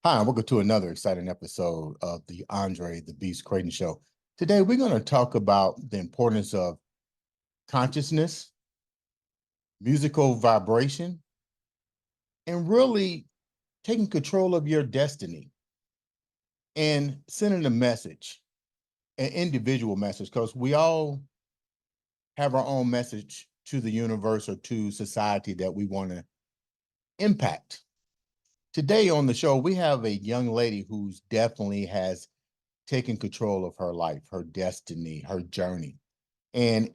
Hi, and welcome to another exciting episode of the Andre The Beast Crayton Show. Today, we're going to talk about the importance of consciousness, musical vibration, and really taking control of your destiny and sending a message, an individual message, because we all have our own message to the universe or to society that we want to impact. Today on the show, we have a young lady who's definitely has taken control of her life, her destiny, her journey, and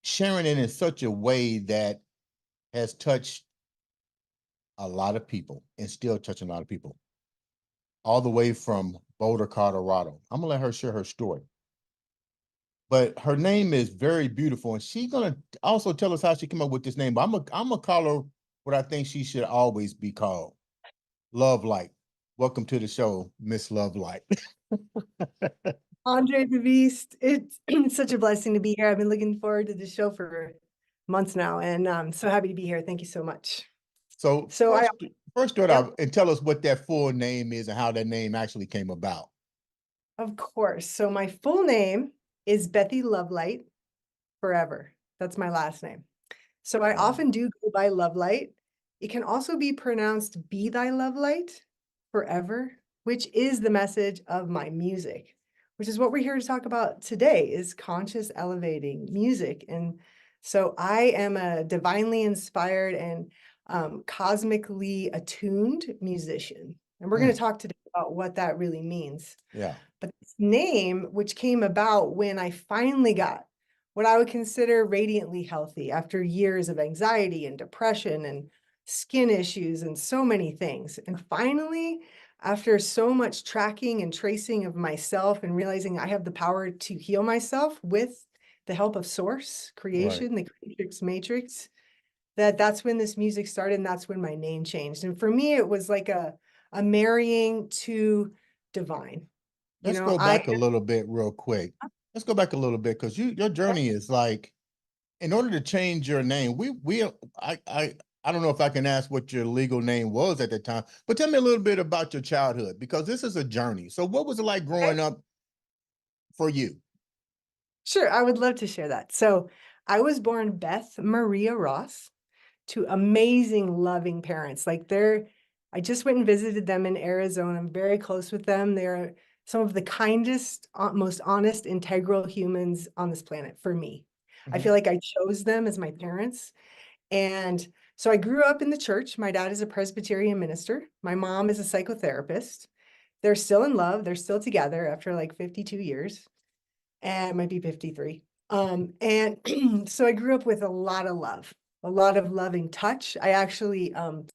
sharing it in such a way that has touched a lot of people and still touching a lot of people, all the way from Boulder, Colorado. I'm gonna let her share her story. But her name is very beautiful, and she's gonna also tell us how she came up with this name. But I'm gonna call her what I think she should always be called. Lovelight. Welcome to the show, Miss Lovelight. Andre the Beast, it's such a blessing to be here. I've been looking forward to the show for months now, and I'm so happy to be here. Thank you so much. So So first start yep, out and tell us what that full name is and how that name actually came about. of course. So my full name is Bethy Lovelight forever. That's my last name. So I often do go by Lovelight. It can also be pronounced Be Thy Lovelight forever, which is the message of my music, which is what we're here to talk about today, is conscious elevating music. And so I am a divinely inspired and cosmically attuned musician. And we're going to talk today about what that really means. Yeah. But this name, which came about when I finally got what I would consider radiantly healthy after years of anxiety and depression and skin issues and so many things. And finally, after so much tracking and tracing of myself and realizing I have the power to heal myself with the help of source, creation, the creatrix matrix, that's when this music started, and that's when my name changed. And for me, it was like a marrying to divine. Let's go back a little bit real quick. Let's go back a little bit because your journey is like, in order to change your name, I don't know if I can ask what your legal name was at the time, but tell me a little bit about your childhood, because this is a journey. So what was it like growing up for you? Sure, I would love to share that. So I was born Beth Maria Ross to amazing, loving parents. I just went and visited them in Arizona. I'm very close with them. They're some of the kindest, most honest, integral humans on this planet for me. I feel like I chose them as my parents. And so I grew up in the church. My dad is a Presbyterian minister. My mom is a psychotherapist. They're still in love. They're still together after like 52 years, and it might be 53. And so I grew up with a lot of loving touch. I actually am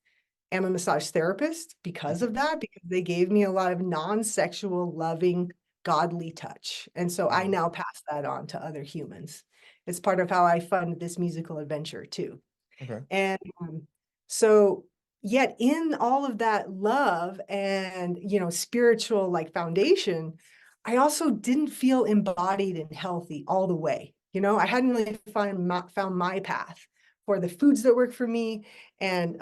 a massage therapist because of that, because they gave me a lot of non-sexual, loving, godly touch. And so I now pass that on to other humans. It's part of how I fund this musical adventure too. Okay. And so yet in all of that love and, spiritual like foundation, I also didn't feel embodied and healthy all the way. I hadn't really found my path for the foods that work for me, and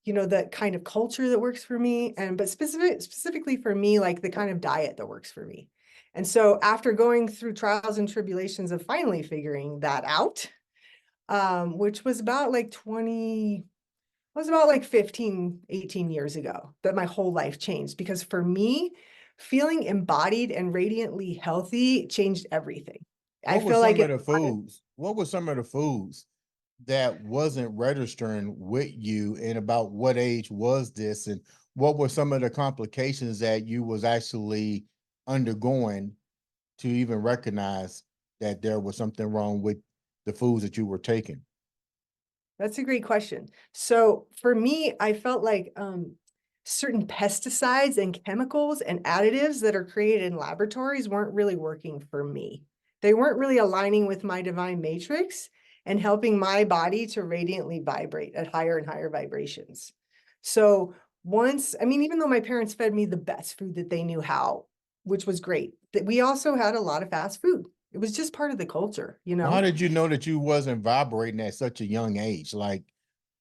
the kind of culture that works for me, but specifically for me, like the kind of diet that works for me. And so after going through trials and tribulations of finally figuring that out, which was about like 15, 18 years ago, that my whole life changed. Because for me, feeling embodied and radiantly healthy changed everything. What were some of the foods? What were some of the foods that wasn't registering with you, and about what age was this, and what were some of the complications that you was actually undergoing to even recognize that there was something wrong with the foods that you were taking? That's a great question. So for me, I felt like certain pesticides and chemicals and additives that are created in laboratories weren't really working for me. They weren't really aligning with my divine matrix and helping my body to radiantly vibrate at higher and higher vibrations. So even though my parents fed me the best food that they knew how, which was great, that we also had a lot of fast food. It was just part of the culture, Well, how did you know that you wasn't vibrating at such a young age? Like,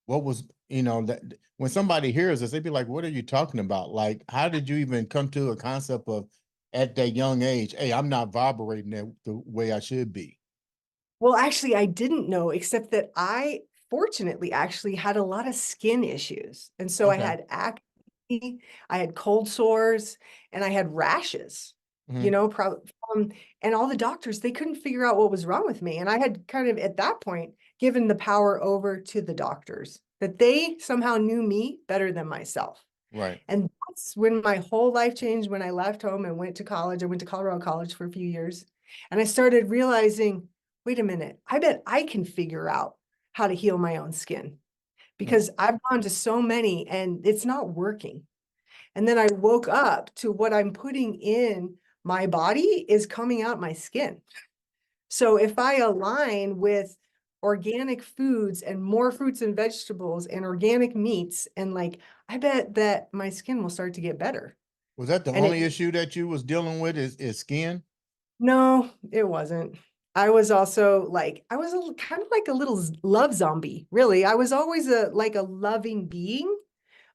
What was, that when somebody hears this, they'd be like, what are you talking about? Like, how did you even come to a concept of at that young age, hey, I'm not vibrating the way I should be? Well, actually, I didn't know, except that I fortunately actually had a lot of skin issues. And so I Okay. had acne, I had cold sores, and I had rashes, Hmm. and all the doctors, they couldn't figure out what was wrong with me. And I had kind of at that point given the power over to the doctors, that they somehow knew me better than myself. Right. And that's when my whole life changed when I left home and went to college. I went to Colorado College for a few years. And I started realizing, wait a minute, I bet I can figure out how to heal my own skin Mm. because I've gone to so many and it's not working. And then I woke up to what I'm putting in my body is coming out my skin. So if I align with organic foods and more fruits and vegetables and organic meats, and like, I bet that my skin will start to get better. Was that the And it, only issue that you was dealing with is skin? no, it wasn't. I was also like, I was kind of like a little love zombie, really. I was always like a loving being,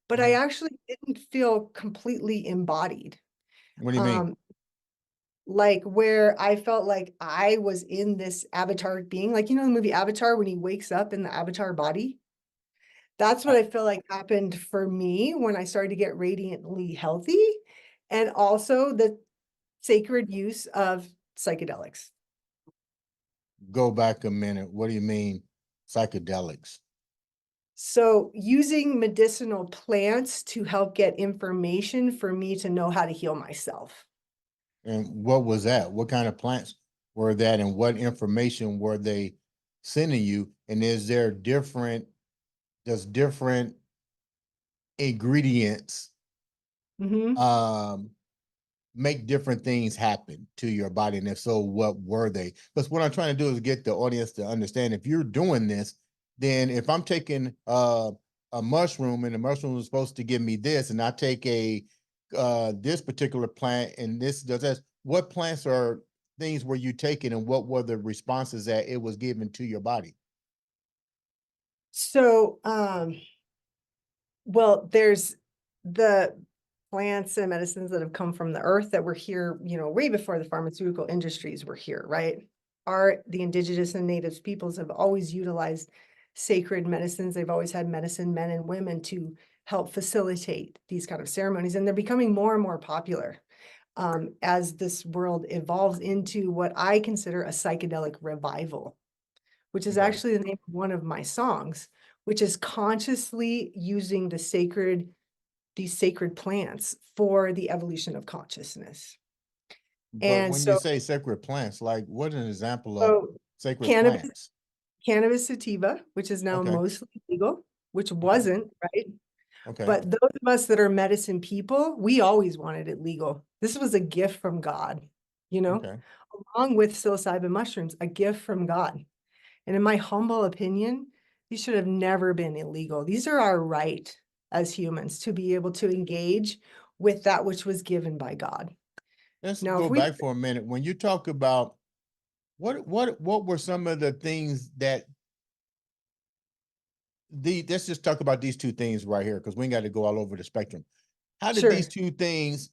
but I Mhm. actually didn't feel completely embodied. What do you mean? Um, like where I felt like I was in this avatar being, like, the movie Avatar when he wakes up in the avatar body. That's what Uh, I feel like happened for me when I started to get radiantly healthy, and also the sacred use of psychedelics. Go back a minute. What do you mean psychedelics? So using medicinal plants to help get information for me to know how to heal myself. And what was that? What kind of plants were that? And what information were they sending you? And is there does different ingredients Hmm. um make different things happen to your body? And if so, what were they? Because what I'm trying to do is get the audience to understand if you're doing this, then if I'm taking a mushroom and the mushroom is supposed to give me this, and I take a this particular plant and this does this, what plants or things were you taking and what were the responses that it was given to your body? So, well, there's the plants and medicines that have come from the earth that were here, way before the pharmaceutical industries were here, right? The indigenous and native peoples have always utilized sacred medicines. They've always had medicine men and women to help facilitate these kind of ceremonies, and they're becoming more and more popular as this world evolves into what I consider a psychedelic revival, which is Okay. actually the name of one of my songs, which is consciously using these sacred plants for the evolution of consciousness. But And when you so, say sacred plants, like what an example of so sacred cannabis, plants? cannabis sativa, which is now Okay. mostly legal, which Okay. wasn't, right? Okay. But those of us that are medicine people, we always wanted it legal. This was a gift from God, you know, Okay. along with psilocybin mushrooms, a gift from God. And in my humble opinion, these should have never been illegal. These are our right as humans to be able to engage with that which was given by God. Let's Now, if go we, back for a minute. When you talk about what were some of the things that let's just talk about these two things right here because we ain't got to go all over the spectrum. How did these sure. two things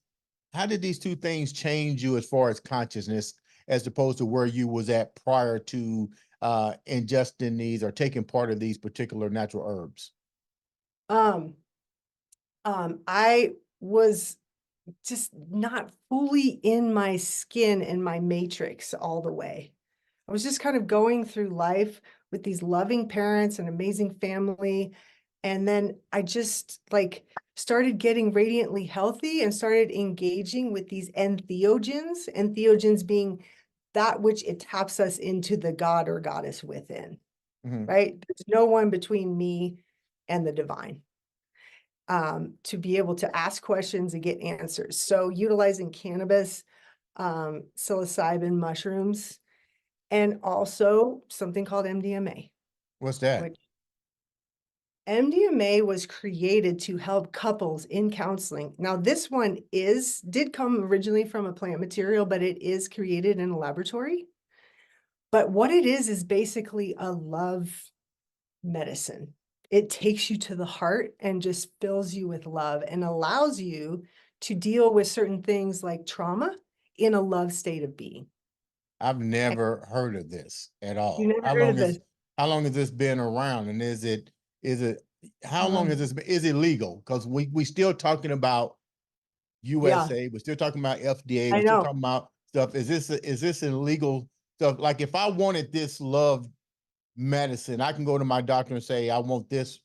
how did these two things change you as far as consciousness as opposed to where you was at prior to ingesting these or taking part of these particular natural herbs? Um, I was just not fully in my skin and my matrix all the way. I was just kind of going through life with these loving parents and amazing family. And then I just like started getting radiantly healthy and started engaging with these entheogens being that which it taps us into the God or goddess within, Mhm. right? There's no one between me and the divine to be able to ask questions and get answers. So utilizing cannabis, psilocybin mushrooms, and also something called MDMA, What's that? which MDMA was created to help couples in counseling. Now, this one did come originally from a plant material, but it is created in a laboratory. But what it is basically a love medicine. it takes you to the heart and just fills you with love and allows you to deal with certain things like trauma in a love state of being. I've never heard of this at You all. never heard of this? How long has this been around? And is it how long has Um, this been? Is it legal? Because we still talking about yeah, USA, we're still talking about FDA, I we're still know. talking about stuff. Is this illegal stuff? Like if I wanted this love medicine, I can go to my doctor and say I want this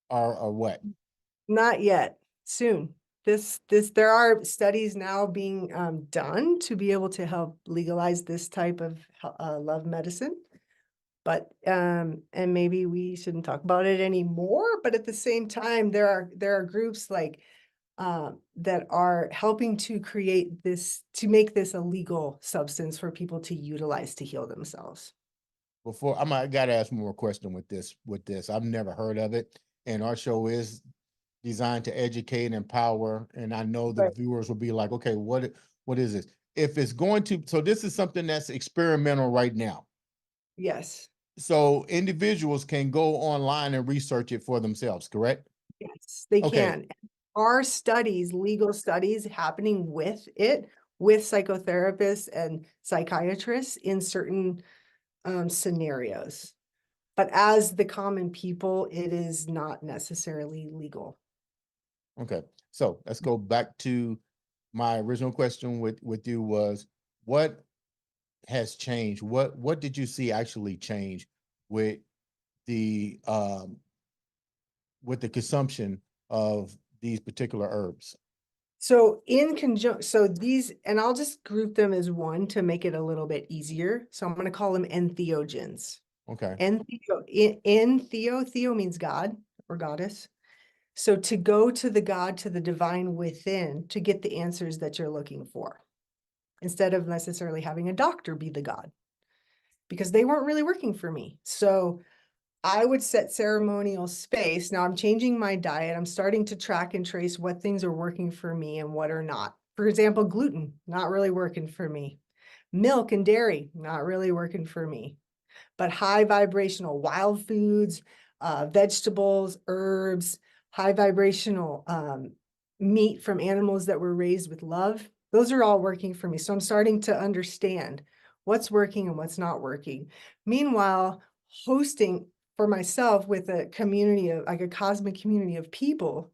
or what? Not yet. Soon. There are studies now being done to be able to help legalize this type of love medicine. But and maybe we shouldn't talk about it anymore. But at the same time, there are groups like that are helping to create this to make this a legal substance for people to utilize to heal themselves. Before I gotta ask more question with this. I've never heard of it. And our show is designed to educate and empower. And I know the Right. viewers will be like, okay, what is this? If it's going to, so this is something that's experimental right now. Yes. So individuals can go online and research it for themselves, correct? Yes, they Okay. can. Are studies, legal studies happening with it, with psychotherapists and psychiatrists in certain scenarios. But as the common people, it is not necessarily legal. Okay. So let's go back to my original question with you was what has changed? What did you see actually change with the consumption of these particular herbs? So in conjunction, so these, and I'll just group them as one to make it a little bit easier. So I'm going to call them entheogens. Okay. Theo means God or goddess. So to go to the God, to the divine within, to get the answers that you're looking for, instead of necessarily having a doctor be the God, because they weren't really working for me. So I would set ceremonial space. Now I'm changing my diet. I'm starting to track and trace what things are working for me and what are not. For example, gluten, not really working for me. Milk and dairy, not really working for me. But high vibrational wild foods, vegetables, herbs, high vibrational meat from animals that were raised with love, those are all working for me. So I'm starting to understand what's working and what's not working. Meanwhile, hosting for myself with a community of like a cosmic community of people,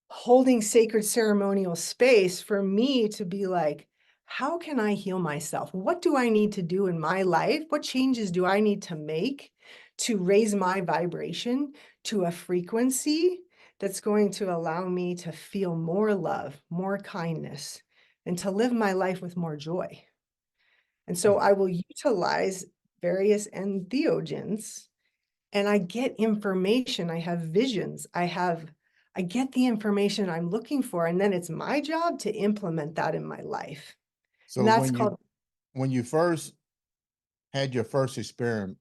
holding sacred ceremonial space for me to be like, how can I heal myself? What do I need to do in my life? What changes do I need to make to raise my vibration to a frequency that's going to allow me to feel more love, more kindness, and to live my life with more joy? And so Okay. I will utilize various entheogens and I get information. I have visions. I get the information I'm looking for. And then it's my job to implement that in my life. And So that's called, when you first had your first experience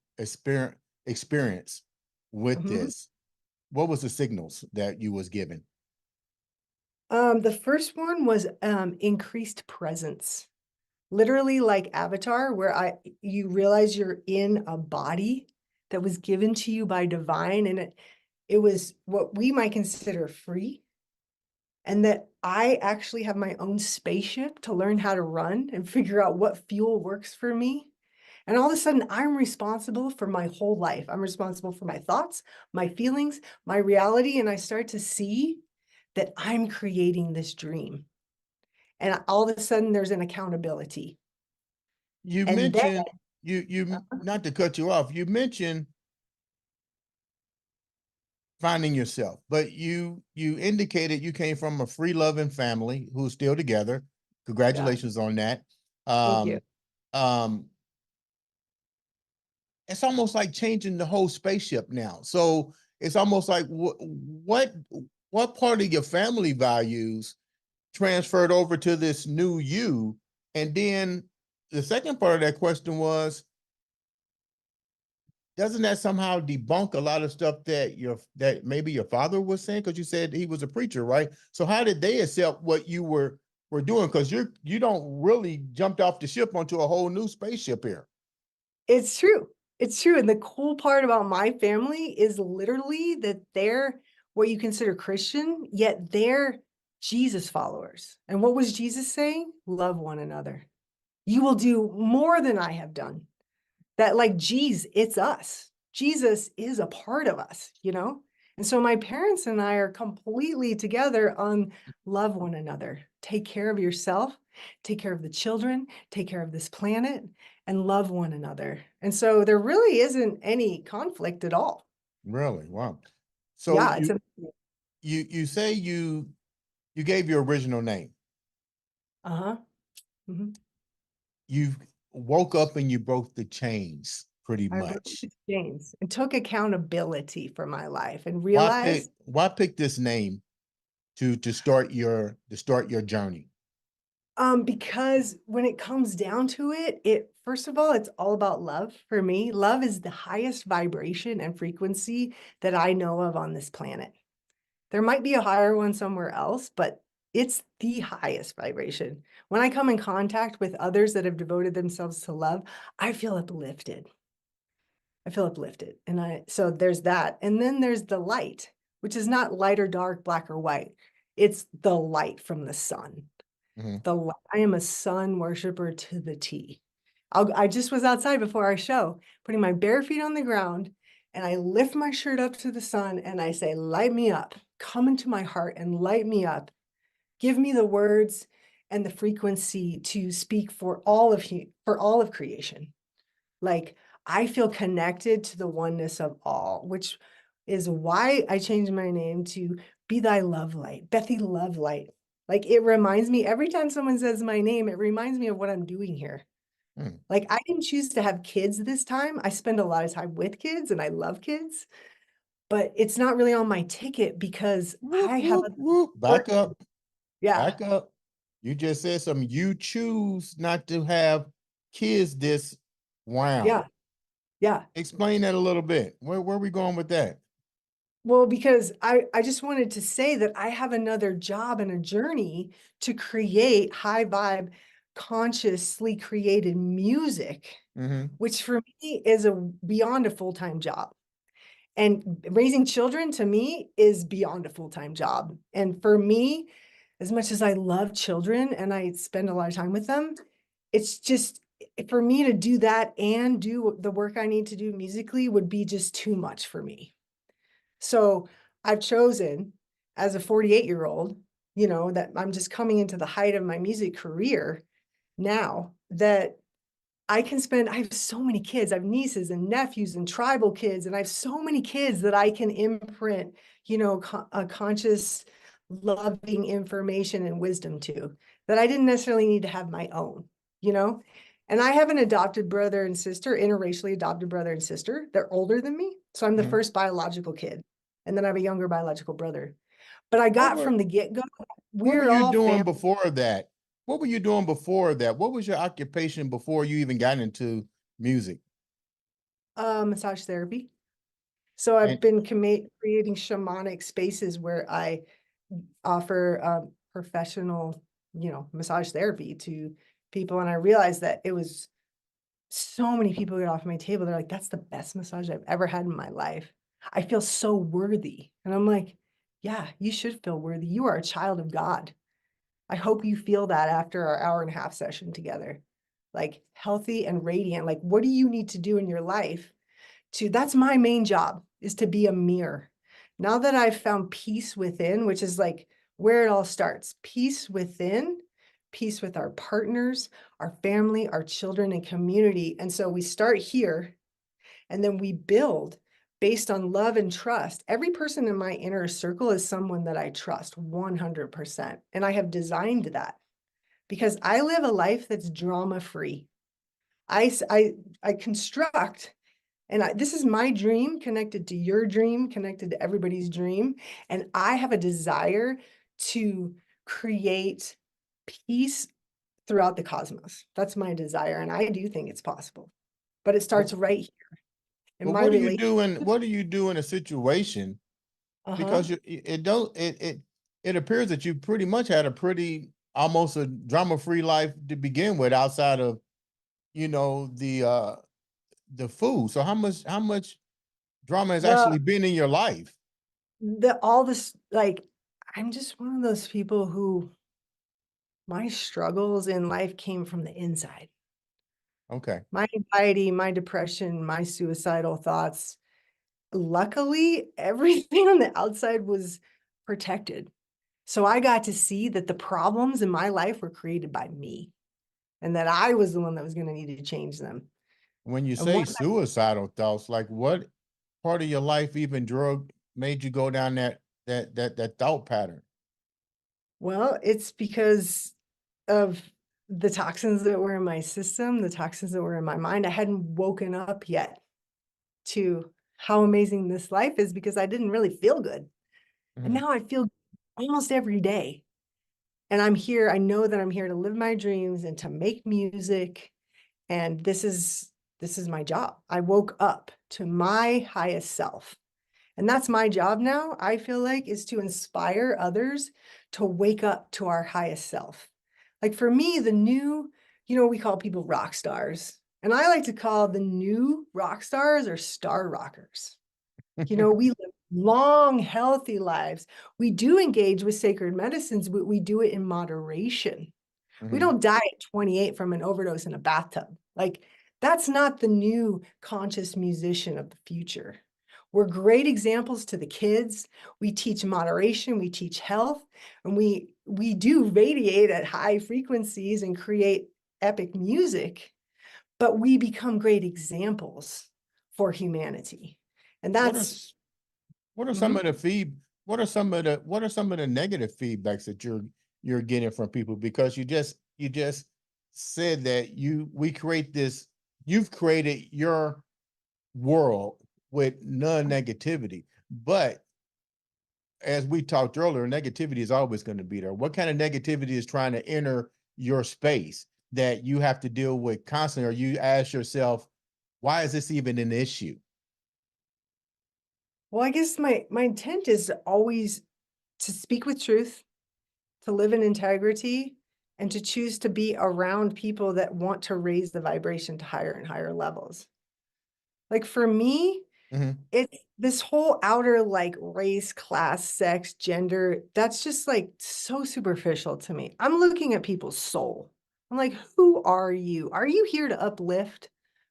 with Mhm. this, what was the signals that you was given? The first one was increased presence. Literally like Avatar, where you realize you're in a body that was given to you by divine, and it was what we might consider free. And that I actually have my own spaceship to learn how to run and figure out what fuel works for me. And all of a sudden, I'm responsible for my whole life. I'm responsible for my thoughts, my feelings, my reality. And I start to see that I'm creating this dream. And all of a sudden, there's an accountability. You And then, mentioned you not to cut you off, you mentioned finding yourself, but you indicated you came from a free loving family who's still together. yeah, Congratulations on that. thank you. Um, um, it's almost like changing the whole spaceship now. So it's almost like what part of your family values transferred over to this new you? And then the second part of that question was, doesn't that somehow debunk a lot of stuff that maybe your father was saying? Because you said he was a preacher, right? So how did they accept what you were doing? Because you don't really jumped off the ship onto a whole new spaceship here. It's true. It's true, and the cool part about my family is literally that they're what you consider Christian, yet they're Jesus followers. And what was Jesus saying? Love one another. You will do more than I have done. That like, geez, it's us. Jesus is a part of us, you know? And so my parents and I are completely together on love one another, take care of yourself, take care of the children, take care of this planet, and love one another. And so there really isn't any conflict at all. Really? Wow. So Yeah, it's you a you say you gave your original name. uh-huh. Mhm. You woke up and you broke the chains pretty I broke much. the chains and took accountability for my life and realized Why pick this name to start your journey? Because when it comes down to it, first of all, it's all about love for me. Love is the highest vibration and frequency that I know of on this planet. There might be a higher one somewhere else, but it's the highest vibration. When I come in contact with others that have devoted themselves to love, I feel uplifted. I feel uplifted. So there's that. And then there's the light, which is not light or dark, black or white. It's the light from the sun. Mhm. I am a sun worshiper to the T. I just was outside before our show, putting my bare feet on the ground, and I lift my shirt up to the sun and I say, light me up, come into my heart and light me up. Give me the words and the frequency to speak for for all of creation. Like I feel connected to the oneness of all, which is why I changed my name to Be Thy Lovelight, Bethy Lovelight. Like it reminds me every time someone says my name, it reminds me of what I'm doing here. Mm. Like I didn't choose to have kids this time. I spend a lot of time with kids and I love kids, but it's not really on my ticket because Whoop, I have whoop, a whoop. work. Back up. Yeah, Back up. You just said something. You choose not to have kids this round. yeah, yeah. Explain that a little bit. Where are we going with that? Well, because I just wanted to say that I have another job and a journey to create high vibe, consciously created music, Mm-hmm. which for me is beyond a full-time job. And raising children to me is beyond a full-time job. And for me, as much as I love children and I spend a lot of time with them, it's just for me to do that and do the work I need to do musically would be just too much for me. So I've chosen as a 48-year-old, that I'm just coming into the height of my music career now that I have so many kids. I have nieces and nephews and tribal kids, and I have so many kids that I can imprint, a conscious, loving information and wisdom to that I didn't necessarily need to have my own, you know? And I have an adopted brother and sister, interracially adopted brother and sister. They're older than me. So I'm the Mm-hmm. first biological kid. And then I have a younger biological brother. But I What got were from the get-go, what were we're you all doing family. before that? What were you doing before that? What was your occupation before you even got into music? Massage therapy. So I've And been creating shamanic spaces where I offer professional, massage therapy to people. And I realized that it was so many people get off my table. They're like, that's the best massage I've ever had in my life. I feel so worthy. And I'm like, yeah, you should feel worthy. You are a child of God. I hope you feel that after our hour and a half session together. Like healthy and radiant. Like, what do you need to do in your life that's my main job is to be a mirror. Now that I've found peace within, which is like where it all starts, peace within, peace with our partners, our family, our children, and community. And so we start here and then we build based on love and trust. Every person in my inner circle is someone that I trust 100%. And I have designed that because I live a life that's drama free. I construct this is my dream connected to your dream, connected to everybody's dream. And I have a desire to create peace throughout the cosmos. That's my desire. And I do think it's possible. But it starts right here in but my what do you relationship. do in what do you do in a situation Uh-huh. because it appears that you pretty much had a pretty almost a drama free life to begin with outside of you know the food. So how much drama has Well, actually been in your life? all this, like, I'm just one of those people who my struggles in life came from the inside. Okay. My anxiety, my depression, my suicidal thoughts. Luckily, everything on the outside was protected. So I got to see that the problems in my life were created by me and that I was the one that was going to need to change them. When you And say once I, suicidal thoughts, like what part of your life even drug made you go down that thought pattern? well, it's because of the toxins that were in my system, the toxins that were in my mind. I hadn't woken up yet to how amazing this life is because I didn't really feel good. And Mhm. now I feel almost every day. And I'm here. I know that I'm here to live my dreams and to make music. And this is my job. I woke up to my highest self. And that's my job now, I feel like, is to inspire others to wake up to our highest self. Like for me, the new, we call people rock stars. And I like to call the new rock stars or star rockers. We live long, healthy lives. We do engage with sacred medicines, but we do it in moderation. We Mhm. don't die at 28 from an overdose in a bathtub. Like, that's not the new conscious musician of the future. We're great examples to the kids. We teach moderation, we teach health, and we do radiate at high frequencies and create epic music, but we become great examples for humanity. And What are that's s- what are some mhm. of the feed what are some of the negative feedbacks that you're getting from people? Because you just said that you've created your world with non-negativity. But as we talked earlier, negativity is always going to be there. What kind of negativity is trying to enter your space that you have to deal with constantly, or you ask yourself, why is this even an issue? Well, I guess my intent is always to speak with truth, to live in integrity, and to choose to be around people that want to raise the vibration to higher and higher levels. Like for me, Mhm. it's this whole outer like race, class, sex, gender, that's just like so superficial to me. I'm looking at people's soul. I'm like, who are you? Are you here to uplift?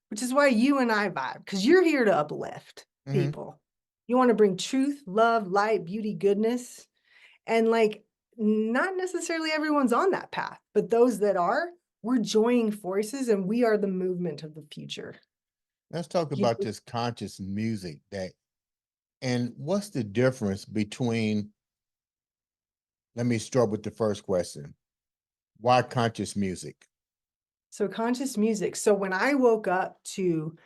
Which is why you and I vibe, because you're here to uplift Mhm. people. You want to bring truth, love, light, beauty, goodness. And like, not necessarily everyone's on that path, but those that are, we're joining forces and we are the movement of the future. Let's talk You about this conscious music and what's the difference between, let me start with the first question. Why conscious music? So conscious music. So when I woke up to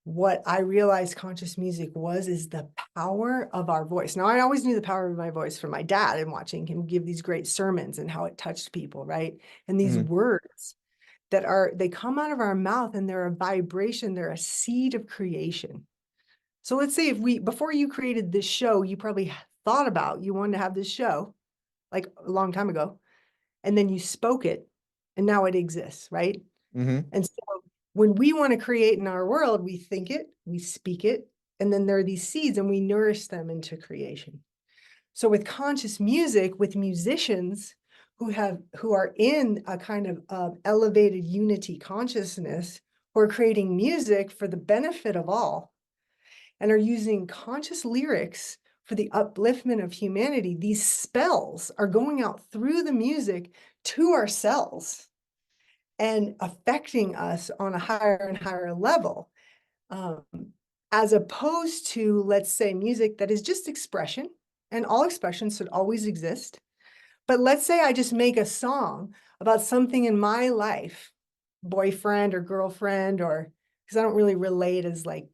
what I realized conscious music was is the power of our voice. Now I always knew the power of my voice from my dad and watching him give these great sermons and how it touched people, right? And these Mhm. words they come out of our mouth and they're a vibration, they're a seed of creation. So let's say before you created this show, you probably thought about you wanted to have this show like a long time ago, and then you spoke it and now it exists, right? Mhm. And so when we want to create in our world, we think it, we speak it, and then there are these seeds and we nourish them into creation. So with conscious music, with musicians who are in a kind of elevated unity consciousness, who are creating music for the benefit of all and are using conscious lyrics for the upliftment of humanity, these spells are going out through the music to ourselves and affecting us on a higher and higher level, um, as opposed to, let's say, music that is just expression, and all expression should always exist. But let's say I just make a song about something in my life, boyfriend or girlfriend, or because I don't really relate as like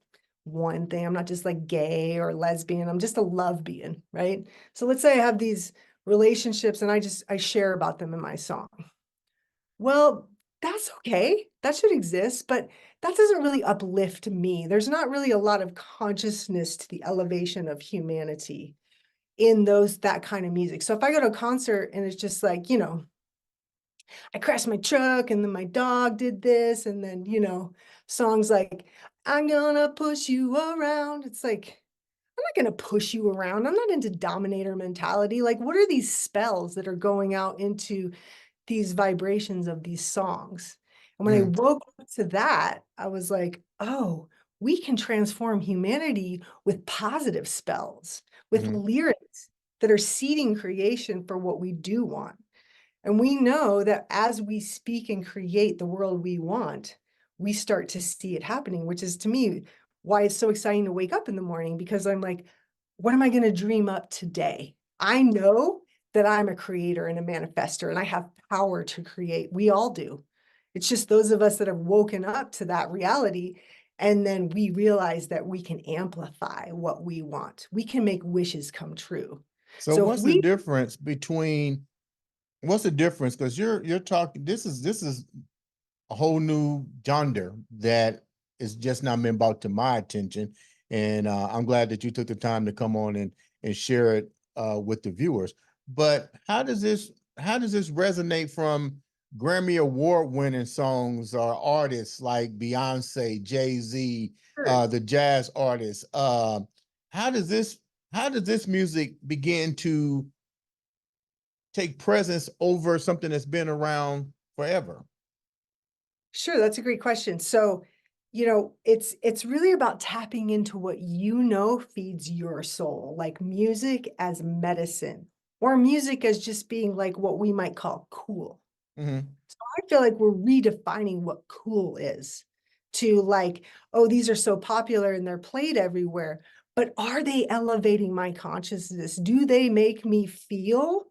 one thing. I'm not just like gay or lesbian. I'm just a love being, right? So let's say I have these relationships and I share about them in my song. Well, that's okay. That should exist, but that doesn't really uplift me. There's not really a lot of consciousness to the elevation of humanity in that kind of music. So if I go to a concert and it's just like, I crashed my truck and then my dog did this, and then, songs like I'm gonna push you around. It's like, I'm not gonna push you around. I'm not into dominator mentality. Like, what are these spells that are going out into these vibrations of these songs? And when I Mhm, woke up to that, I was like, oh, we can transform humanity with positive spells, with mhm. lyrics that are seeding creation for what we do want. And we know that as we speak and create the world we want, we start to see it happening, which is to me why it's so exciting to wake up in the morning because I'm like, what am I going to dream up today? I know that I'm a creator and a manifester and I have power to create. We all do. It's just those of us that have woken up to that reality. And then we realize that we can amplify what we want. We can make wishes come true. So So if what's the we difference between what's the difference? Because you're talking this is a whole new genre that is just now been brought to my attention. And I'm glad that you took the time to come on and share it with the viewers. But how does this resonate from Grammy Award winning songs or artists like Beyonce, Jay-Z, the jazz artists? How does this how does this music begin to take presence over something that's been around forever? Sure, that's a great question. So, it's really about tapping into what you know feeds your soul, like music as medicine, or music as just being like what we might call cool. Hmm. So I feel like we're redefining what cool is to like, oh, these are so popular and they're played everywhere, but are they elevating my consciousness? Do they make me feel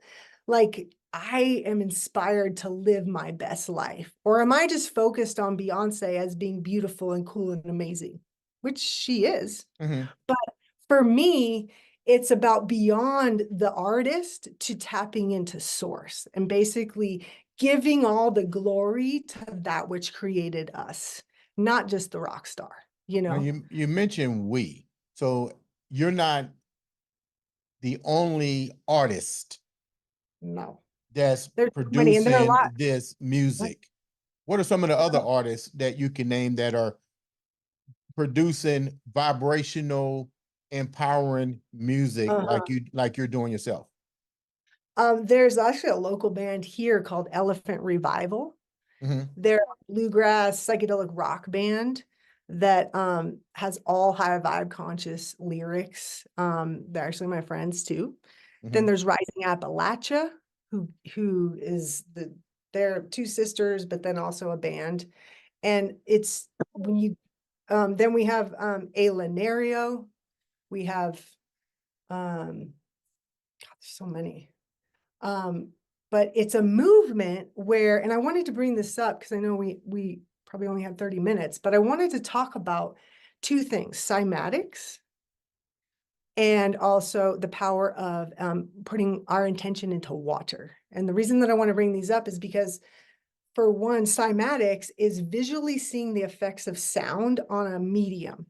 like I am inspired to live my best life? Or am I just focused on Beyonce as being beautiful and cool and amazing, which she is? Hmm. But for me, it's about beyond the artist to tapping into source and basically giving all the glory to that which created us, not just the rock star, you Now know? you mentioned we, so you're not the only artist No. that's There's so many, and there are a producing lot. this Like, music. What are some of the other artists that you can name that are producing vibrational, empowering music uh-huh. like you're doing yourself? There's actually a local band here called Elephant Revival. Hmm. They're a bluegrass psychedelic rock band that has all high vibe conscious lyrics. They're actually my friends too. Then Hmm. there's Rising Appalachia, who is they're two sisters, but then also a band. And it's when you then we have a Lanario, we have God, there's so many. Um, but it's a movement where, and I wanted to bring this up because I know we probably only have 30 minutes, but I wanted to talk about two things: cymatics and also the power of putting our intention into water. And the reason that I want to bring these up is because, for one, cymatics is visually seeing the effects of sound on a medium.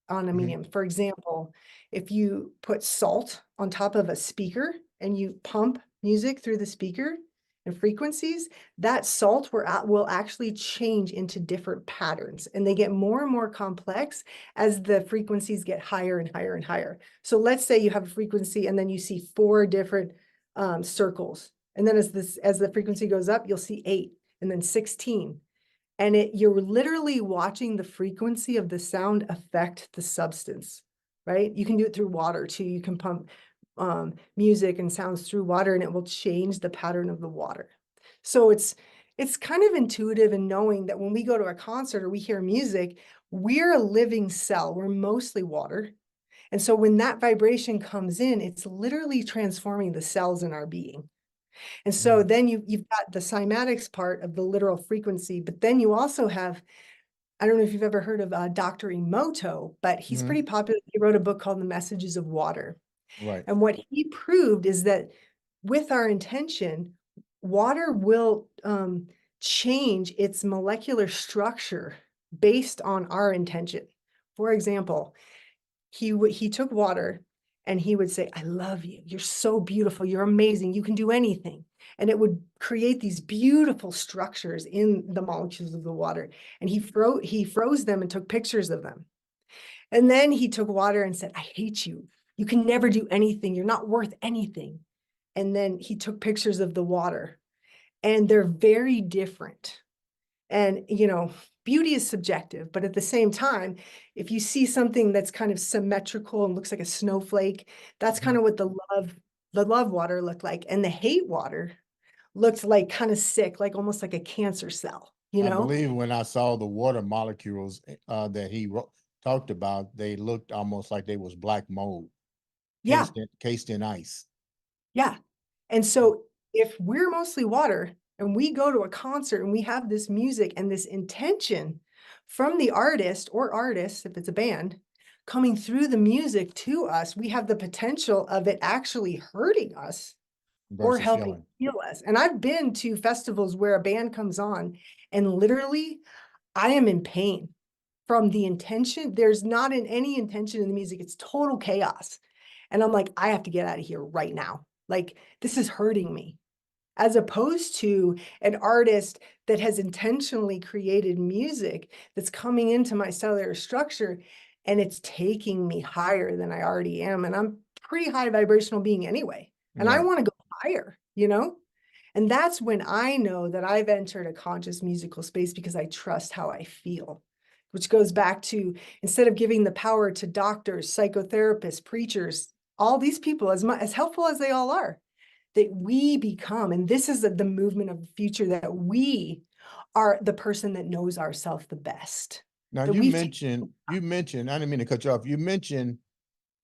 Hmm. For example, if you put salt on top of a speaker and you pump music through the speaker and frequencies, that salt will actually change into different patterns and they get more and more complex as the frequencies get higher and higher and higher. So let's say you have a frequency and then you see four different circles. And then as the frequency goes up, you'll see 8 and then 16. And you're literally watching the frequency of the sound affect the substance, right? You can do it through water too. You can pump music and sounds through water and it will change the pattern of the water. So it's kind of intuitive in knowing that when we go to a concert or we hear music, we're a living cell. We're mostly water. And so when that vibration comes in, it's literally transforming the cells in our being. And so Hmm. then you've got the cymatics part of the literal frequency, but then you also have, I don't know if you've ever heard of Dr. Emoto, but he's Hmm. pretty popular. He wrote a book called The Messages of Water. Right. And what he proved is that with our intention, water will change its molecular structure based on our intention. For example, he took water And he would say, I love you. You're so beautiful. You're amazing. You can do anything. And it would create these beautiful structures in the molecules of the water. And he froze them and took pictures of them. And then he took water and said, I hate you. You can never do anything. You're not worth anything. And then he took pictures of the water, and they're very different. And, beauty is subjective, but at the same time, if you see something that's kind of symmetrical and looks like a snowflake, that's kind of what the love water looked like. And the hate water looked like kind of sick, like almost like a cancer cell, I believe when I saw the water molecules that he talked about, they looked almost like they was black mold Yeah, cased in ice. yeah. And so if we're mostly water and we go to a concert and we have this music and this intention from the artist or artists, if it's a band, coming through the music to us, we have the potential of it actually hurting us or Versus helping healing. heal us. And I've been to festivals where a band comes on and literally I am in pain from the intention. There's not any intention in the music. It's total chaos. And I'm like, I have to get out of here right now. Like, this is hurting me. As opposed to an artist that has intentionally created music that's coming into my cellular structure and it's taking me higher than I already am. And I'm pretty high vibrational being anyway. And I Right. want to go higher, And that's when I know that I've entered a conscious musical space because I trust how I feel, which goes back to instead of giving the power to doctors, psychotherapists, preachers, all these people, as helpful as they all are, that we become, and this is the movement of the future, that we are the person that knows ourselves the best. Now That you mentioned, I didn't mean to cut you off. You mentioned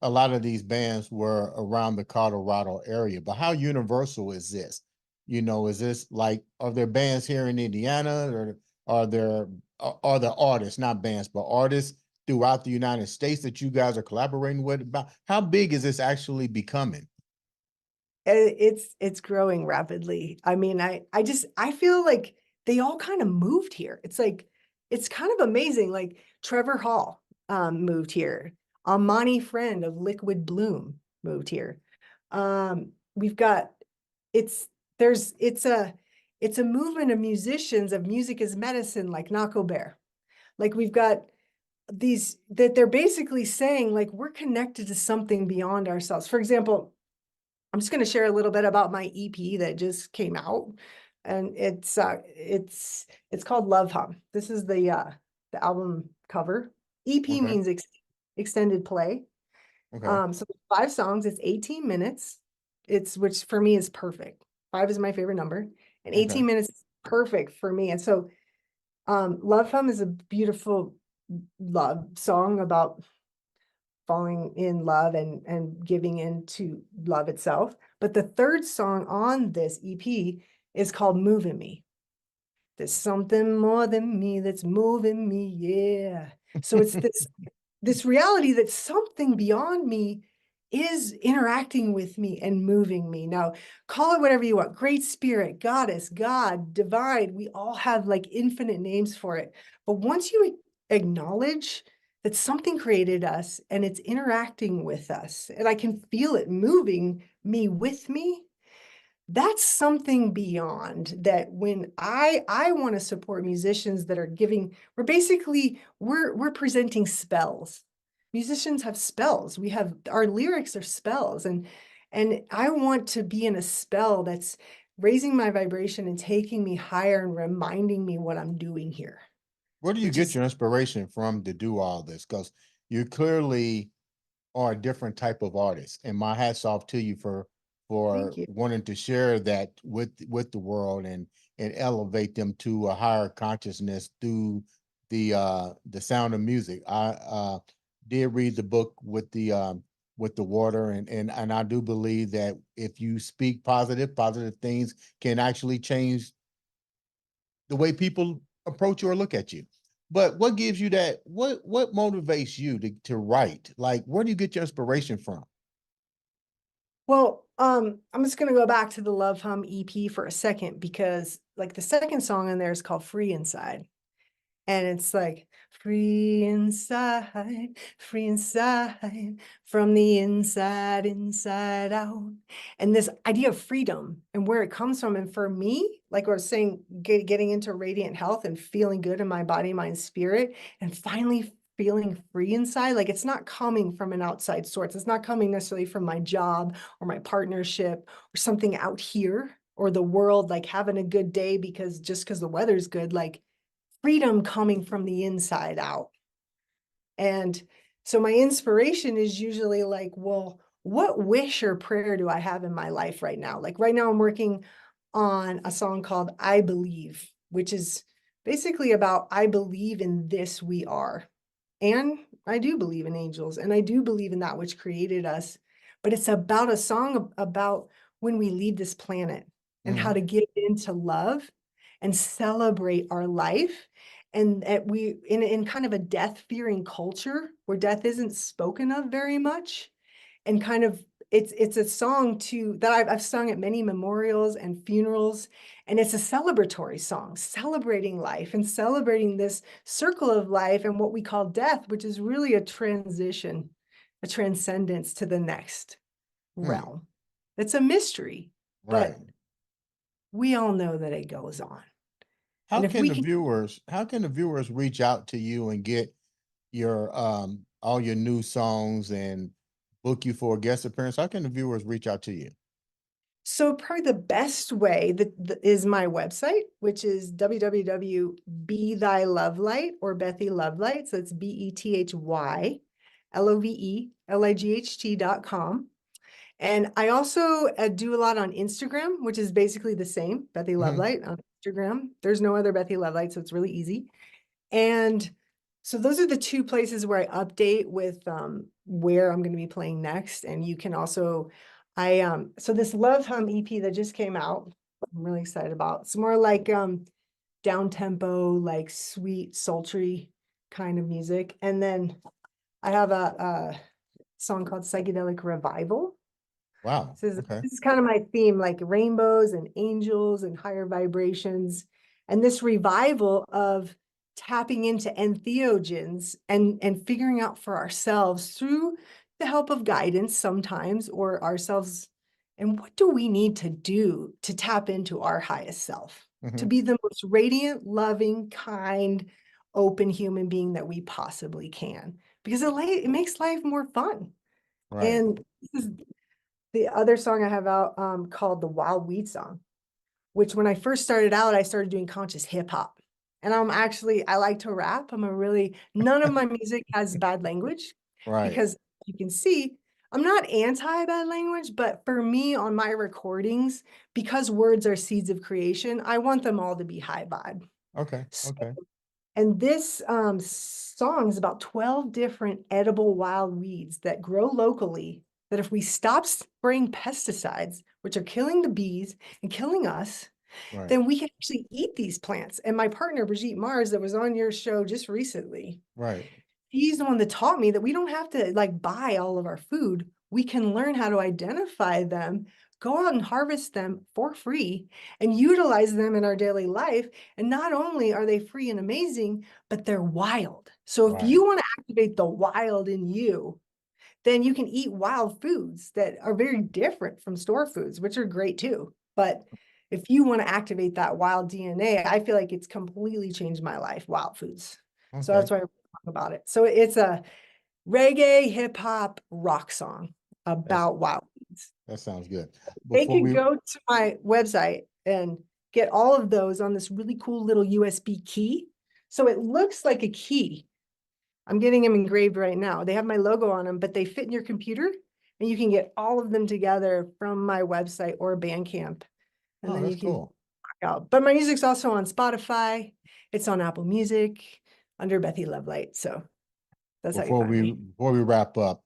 a lot of these bands were around the Colorado area, but how universal is this? Is this like, are there bands here in Indiana, or are there artists, not bands, but artists throughout the United States that you guys are collaborating with? About how big is this actually becoming? it's growing rapidly. I mean, I feel like they all kind of moved here. It's like, it's kind of amazing. Like Trevor Hall moved here. Amani Friend of Liquid Bloom moved here. We've got it's there's it's a movement of musicians of music as medicine, like Nako Bear. Like we've got these that they're basically saying like we're connected to something beyond ourselves. For example, I'm just going to share a little bit about my EP that just came out, and it's called Love Hum. This is the album cover. EP Okay. means extended play. Okay. So 5 songs. It's 18 minutes. Which for me is perfect. 5 is my favorite number, and Okay. 18 minutes is perfect for me. And so, Love Hum is a beautiful love song about falling in love and giving into love itself. But the third song on this EP is called Moving Me. There's something more than me that's moving me, yeah. So it's this reality that something beyond me is interacting with me and moving me. Now, call it whatever you want. Great spirit, goddess, God, divine. We all have like infinite names for it. But once you acknowledge that something created us and it's interacting with us, and I can feel it moving me with me, that's something beyond that. When I want to support musicians that are giving, we're presenting spells. Musicians have spells. We have our lyrics are spells, and I want to be in a spell that's raising my vibration and taking me higher and reminding me what I'm doing here, Where do you which get is your inspiration from to do all this? Because you clearly are a different type of artist, and my hats off to you thank for you. wanting to share that with the world and elevate them to a higher consciousness through the sound of music. I did read the book with the water, and I do believe that if you speak positive things can actually change the way people approach you or look at you. But what gives you that? What motivates you to write? Like, where do you get your inspiration from? Well, I'm just gonna go back to the Love Hum EP for a second, because like the second song in there is called Free Inside. And it's like, free inside, from the inside out. And this idea of freedom and where it comes from. And for me, like I was saying, getting into radiant health and feeling good in my body, mind, spirit, and finally feeling free inside, like it's not coming from an outside source. It's not coming necessarily from my job or my partnership or something out here or the world, like having a good day because the weather's good, like freedom coming from the inside out. And so my inspiration is usually like, well, what wish or prayer do I have in my life right now? Like right now I'm working on a song called I Believe, which is basically about I believe in this we are. And I do believe in angels and I do believe in that which created us. But it's about a song about when we leave this planet and how to get into love and celebrate our life. And that we in kind of a death-fearing culture where death isn't spoken of very much. And kind of it's a song that I've sung at many memorials and funerals. And it's a celebratory song, celebrating life and celebrating this circle of life and what we call death, which is really a transition, a transcendence to the next realm. It's a mystery, Right. but we all know that it goes on. How And if can we the can, viewers reach out to you and get your all your new songs and book you for a guest appearance? How can the viewers reach out to you? so probably the best way that is my website, which is www.bethylovelight or Bethy Lovelight. So it's BethyLoveligt.com. And I also do a lot on Instagram, which is basically the same, Bethy Lovelight on Instagram. There's no other Bethy Lovelight, so it's really easy. And so those are the two places where I update with where I'm going to be playing next. And you can also, so this Love Hum EP that just came out, I'm really excited about. It's more like down tempo, like sweet, sultry kind of music. And then I have a song called Psychedelic Revival. Wow. This Okay. is kind of my theme, like rainbows and angels and higher vibrations. And this revival of tapping into entheogens and figuring out for ourselves through the help of guidance sometimes or ourselves. And what do we need to do to tap into our highest self, to be the most radiant, loving, kind, open human being that we possibly can? Because it makes life more fun. Right. And this is the other song I have out called the Wild Weed Song, which when I first started out, I started doing conscious hip hop. And I like to rap. None of my music has bad language Right. because you can see I'm not anti bad language, but for me on my recordings, because words are seeds of creation, I want them all to be high vibe. Okay. So, Okay. and this song is about 12 different edible wild weeds that grow locally that if we stop spraying pesticides, which are killing the bees and killing us, Right. then we can actually eat these plants. And my partner, Brigitte Mars, that was on your show just recently, Right. she's the one that taught me that we don't have to like buy all of our food. We can learn how to identify them, go out and harvest them for free and utilize them in our daily life. And not only are they free and amazing, but they're wild. So if Right. you want to activate the wild in you, then you can eat wild foods that are very different from store foods, which are great too. But if you want to activate that wild DNA, I feel like it's completely changed my life, wild foods. So Okay. that's why I talk about it. So it's a reggae, hip hop, rock song That's about wild foods. that sounds good. They Before could we go to my website and get all of those on this really cool little USB key. So it looks like a key. I'm getting them engraved right now. They have my logo on them, but they fit in your computer and you can get all of them together from my website or Bandcamp. And Oh, then that's you can cool. check out. But my music's also on Spotify. It's on Apple Music under Bethy Lovelight. So that's how you find me. Before we wrap up,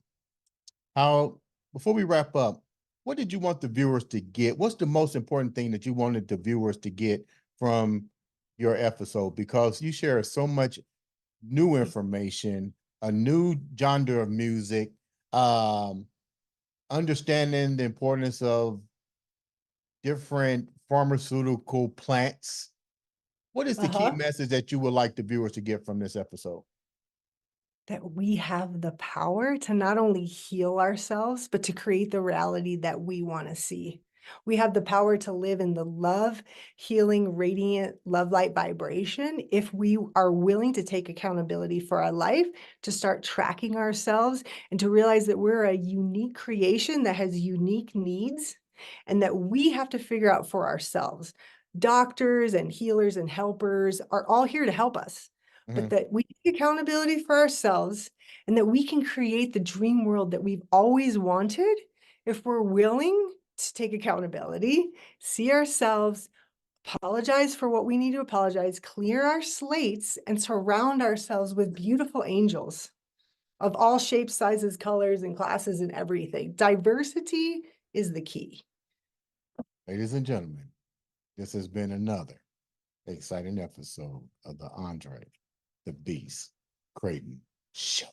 how before we wrap up, what did you want the viewers to get? What's the most important thing that you wanted the viewers to get from your episode? Because you share so much new information, a new genre of music, understanding the importance of different pharmaceutical plants. What is the key Uh-huh. message that you would like the viewers to get from this episode? that we have the power to not only heal ourselves, but to create the reality that we want to see. We have the power to live in the love, healing, radiant, love light vibration if we are willing to take accountability for our life, to start tracking ourselves, and to realize that we're a unique creation that has unique needs and that we have to figure out for ourselves. Doctors and healers and helpers are all here to help us, but Mhm. that we take accountability for ourselves and that we can create the dream world that we've always wanted if we're willing to take accountability, see ourselves, apologize for what we need to apologize, clear our slates, and surround ourselves with beautiful angels of all shapes, sizes, colors, and classes and everything. Diversity is the key. Ladies and gentlemen, this has been another exciting episode of the Andre the Beast Crayton Show.